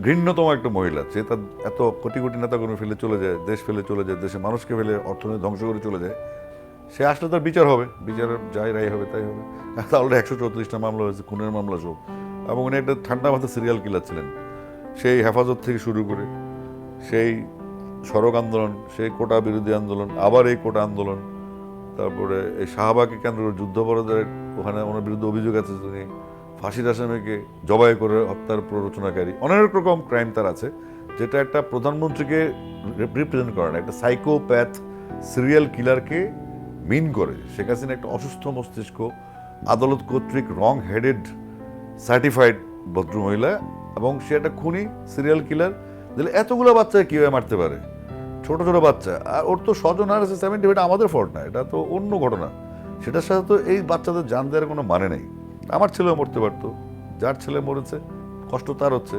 ঘৃণ্যতম একটা মহিলা, সে তার এত কোটি কোটি নেতাকর্মী ফেলে চলে যায়, দেশ ফেলে চলে যায়, দেশের মানুষকে ফেলে অর্থনীতি ধ্বংস করে চলে যায়। সে আসলে তার বিচার হবে, বিচার যাই রায় হবে তাই হবে। তাহলে 134টা মামলা হয়েছে, খুনের মামলা সব। এবং উনি একটা ঠান্ডা মাথা সিরিয়াল কিলার ছিলেন। সেই হেফাজত থেকে শুরু করে সেই সড়ক আন্দোলন, সেই কোটা বিরোধী আন্দোলন, আবার এই কোটা আন্দোলন, তারপরে এই শাহবাগকে কেন্দ্র করে যুদ্ধাপরাধের ওখানে ওনার বিরুদ্ধে অভিযোগ আছে, তিনি ফাঁসির আসামিকে জবাই করে হত্যার প্ররোচনাকারী, অনেক রকম ক্রাইম তার আছে, যেটা একটা প্রধানমন্ত্রীকে রিপ্রেজেন্ট করে না, একটা সাইকোপ্যাথ সিরিয়াল কিলারকে মিন করে। শেখ হাসিনা একটা অসুস্থ মস্তিষ্ক, আদালত কর্তৃক রং হেডেড সার্টিফাইড ভদ্রমহিলা, এবং সে একটা খুনি সিরিয়াল কিলার। তাহলে এতগুলো বাচ্চাকে কীভাবে মারতে পারে, ছোট ছোট বাচ্চা? আর ওর তো স্বজন আর 70, এটা আমাদের ফল্ট না, এটা তো অন্য ঘটনা। সেটার সাথে তো এই বাচ্চাদের জান দেওয়ার কোনো মানে নেই। আমার ছেলেও মরতে পারতো, যার ছেলে মরেছে কষ্ট তার হচ্ছে।